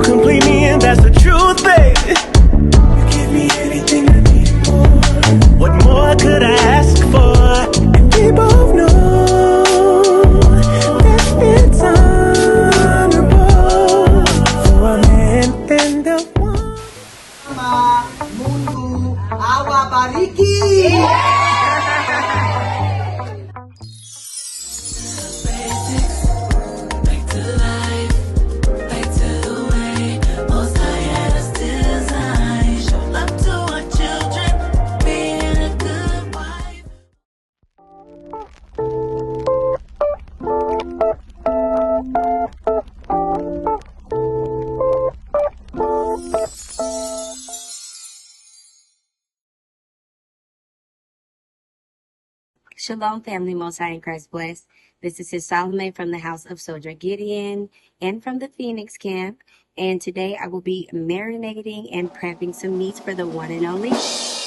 You complete me and that's the truth, baby. You give me anything I need more. What more could I ask for? And we both know that it's honorable for a man and a woman. Mungu awabariki. Shalom, family, Most High in Christ bless. This is His Shalom from the house of Soldier Gideon and from the Phoenix camp. And today I will be marinating and prepping some meats for the one and only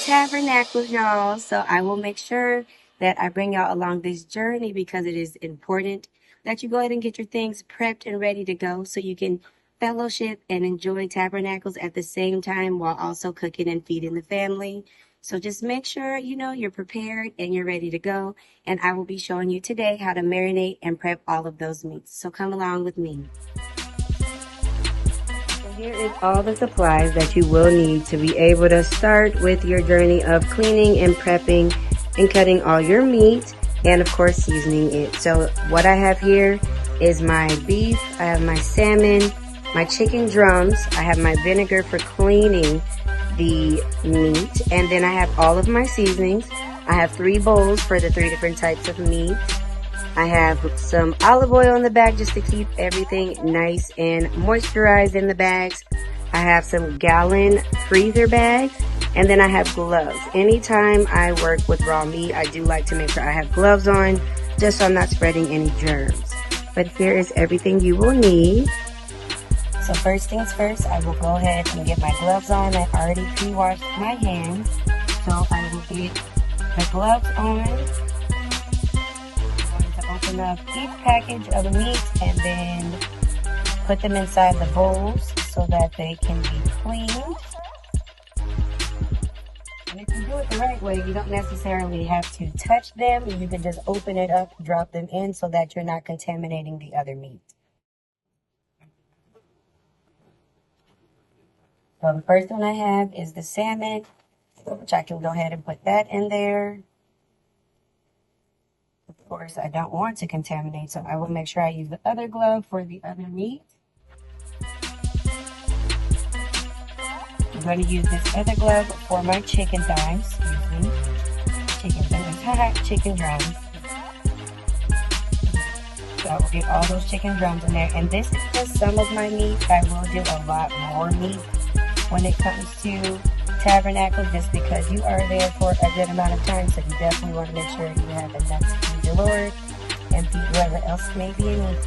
tabernacles, y'all. So I will make sure that I bring y'all along this journey because it is important that you go ahead and get your things prepped and ready to go so you can fellowship and enjoy tabernacles at the same time while also cooking and feeding the family. So just make sure, you're prepared and you're ready to go. And I will be showing you today how to marinate and prep all of those meats. So come along with me. So here is all the supplies that you will need to be able to start with your journey of cleaning and prepping and cutting all your meat and of course seasoning it. So what I have here is my beef, I have my salmon, my chicken drums, I have my vinegar for cleaning the meat, and then I have all of my seasonings. I have 3 bowls for the 3 different types of meat. I have some olive oil in the bag just to keep everything nice and moisturized in the bags. I have some gallon freezer bags, and then I have gloves. Anytime I work with raw meat, I do like to make sure I have gloves on just so I'm not spreading any germs. But here is everything you will need. So first things first, I will go ahead and get my gloves on. I already pre-washed my hands, so I will get the gloves on. I'm going to open up each package of meat and then put them inside the bowls so that they can be cleaned. And if you do it the right way, you don't necessarily have to touch them. You can just open it up, drop them in so that you're not contaminating the other meat. So the first one I have is the salmon, which I can go ahead and put that in there. Of course, I don't want to contaminate, so I will make sure I use the other glove for the other meat. I'm going to use this other glove for my chicken thighs. Chicken drums. So I will get all those chicken drums in there. And this is just some of my meat. I will do a lot more meat when it comes to tabernacle, just because you are there for a good amount of time, so you definitely want to make sure you have enough to feed the Lord and feed whoever else may be in need.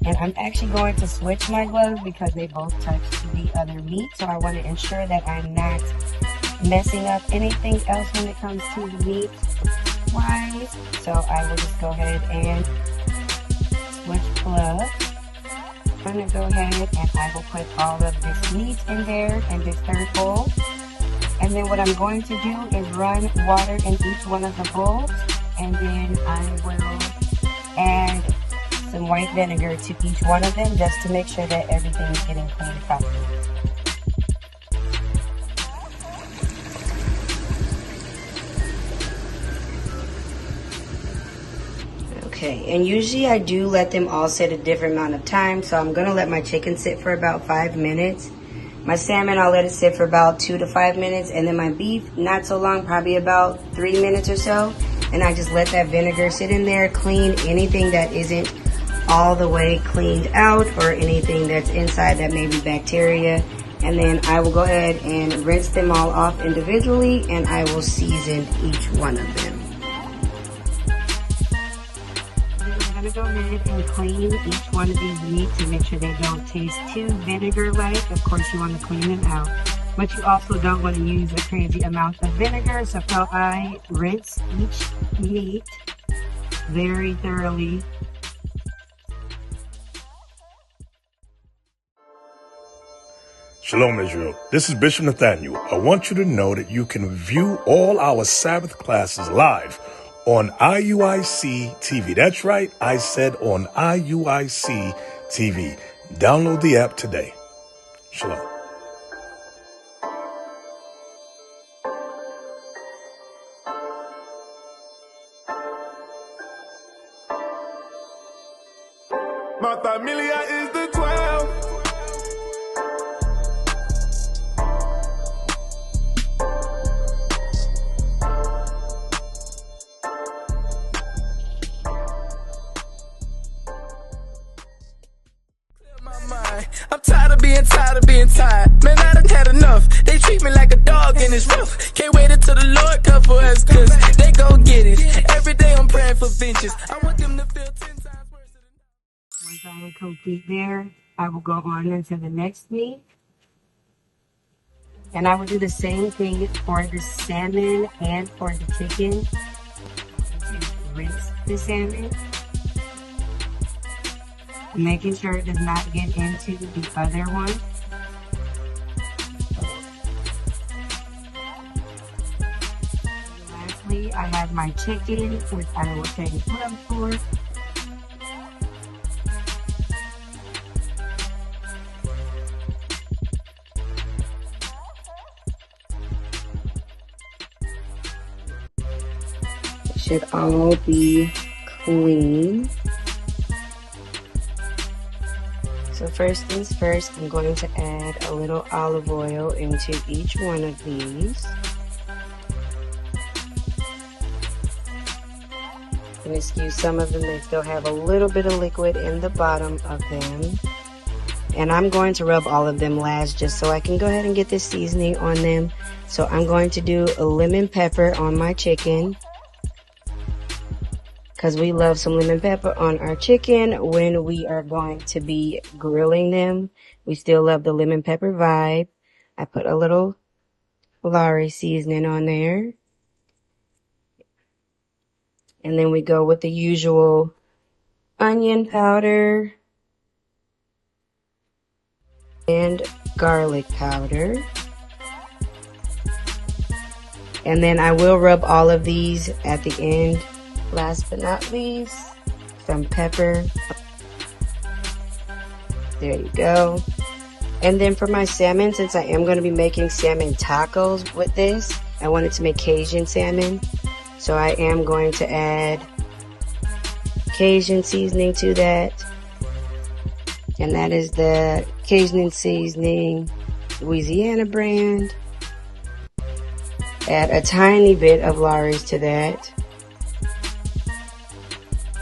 And I'm actually going to switch my gloves because they both touch the other meat, so I want to ensure that I'm not messing up anything else when it comes to the meat wise. So I will just go ahead and switch gloves. I'm going to go ahead and I will put all of this meat in there in this third bowl. And then what I'm going to do is run water in each one of the bowls. And then I will add some white vinegar to each one of them just to make sure that everything is getting cleaned properly. Okay, and usually I do let them all sit a different amount of time, so I'm gonna let my chicken sit for about 5 minutes. My salmon, I'll let it sit for about 2 to 5 minutes, and then my beef, not so long, probably about 3 minutes or so. And I just let that vinegar sit in there, clean anything that isn't all the way cleaned out or anything that's inside that may be bacteria. And then I will go ahead and rinse them all off individually, and I will season each one of them. I'm going to go ahead and clean each one of these meats to make sure they don't taste too vinegar-like. Of course, you want to clean them out, but you also don't want to use a crazy amount of vinegar. So I rinse each meat very thoroughly. Shalom, Israel. This is Bishop Nathaniel. I want you to know that you can view all our Sabbath classes live on IUIC TV. That's right, I said on IUIC TV. Download the app today. Shalom. My familia is the 12. I'm tired of being tired. Man, I done had enough. They treat me like a dog and it's rough. Can't wait until the Lord come for us, cause they gon' get it. Every day I'm praying for vengeance. I want them to feel 10 times worse than Once I am complete there, I will go on into the next meat. And I will do the same thing for the salmon and for the chicken. Rinse the salmon, making sure it does not get into the other one. Lastly, I have my chicken, which I will take a rub for. It should all be clean. So first things first, I'm going to add a little olive oil into each one of these. And excuse some of them, they still have a little bit of liquid in the bottom of them. And I'm going to rub all of them last just so I can go ahead and get this seasoning on them. So I'm going to do a lemon pepper on my chicken, because we love some lemon pepper on our chicken when we are going to be grilling them. We still love the lemon pepper vibe. I put a little Lari seasoning on there. And then we go with the usual onion powder and garlic powder. And then I will rub all of these at the end. Last but not least, some pepper. There you go. And then for my salmon, since I am going to be making salmon tacos with this, I wanted to make Cajun salmon. So I am going to add Cajun seasoning to that. And that is the Cajun seasoning, Louisiana brand. Add a tiny bit of Lari's to that.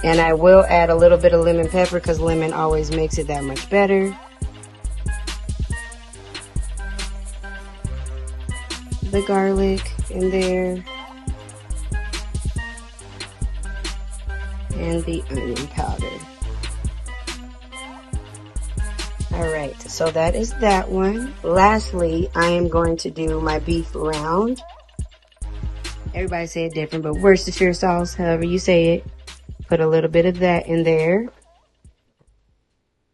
And I will add a little bit of lemon pepper because lemon always makes it that much better. The garlic in there. And the onion powder. Alright, so that is that one. Lastly, I am going to do my beef round. Everybody say it different, but Worcestershire sauce, however you say it. Put a little bit of that in there.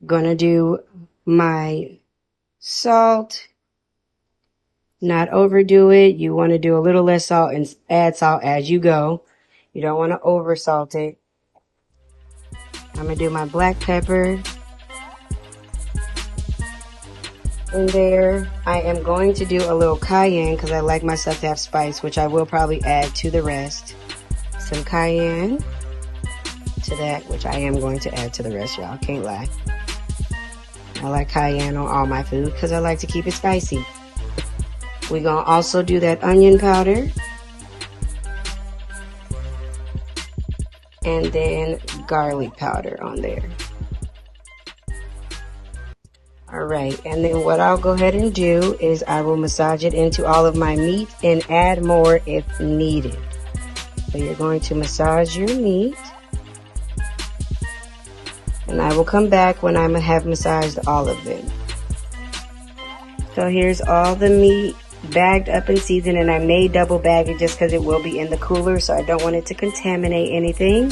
Gonna do my salt. Not overdo it. You want to do a little less salt and add salt as you go. You don't want to over salt it. I'm gonna do my black pepper in there. I am going to do a little cayenne because I like my stuff to have spice, which I will probably add to the rest. Some cayenne to that, which I am going to add to the rest, y'all. Can't lie. I like cayenne on all my food because I like to keep it spicy. We're gonna also do that onion powder. And then garlic powder on there. Alright, and then what I'll go ahead and do is I will massage it into all of my meat and add more if needed. So you're going to massage your meat. And I will come back when I have massaged all of them. So here's all the meat bagged up and seasoned, and I may double bag it just because it will be in the cooler, so I don't want it to contaminate anything.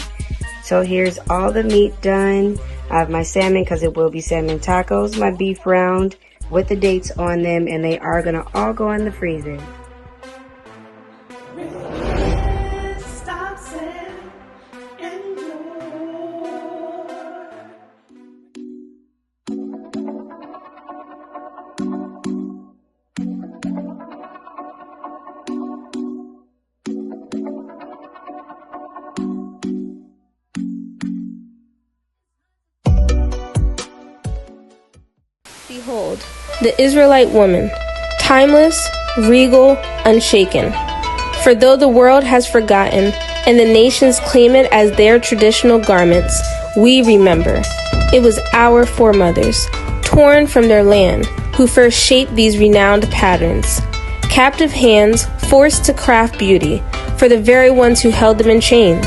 So here's all the meat done. I have my salmon because it will be salmon tacos, my beef round, with the dates on them, and they are going to all go in the freezer. Behold, the Israelite woman, timeless, regal, unshaken. For though the world has forgotten, and the nations claim it as their traditional garments, we remember. It was our foremothers, torn from their land, who first shaped these renowned patterns. Captive hands forced to craft beauty for the very ones who held them in chains.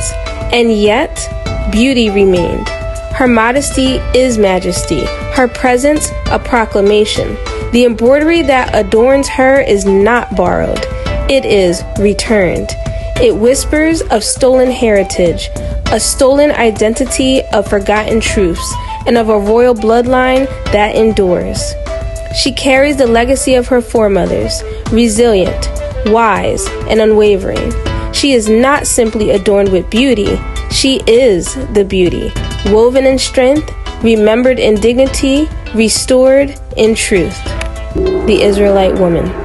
And yet, beauty remained. Her modesty is majesty, her presence a proclamation. The embroidery that adorns her is not borrowed, it is returned. It whispers of stolen heritage, a stolen identity of forgotten truths, and of a royal bloodline that endures. She carries the legacy of her foremothers, resilient, wise, and unwavering. She is not simply adorned with beauty, she is the beauty, woven in strength, remembered in dignity, restored in truth. The Israelite woman.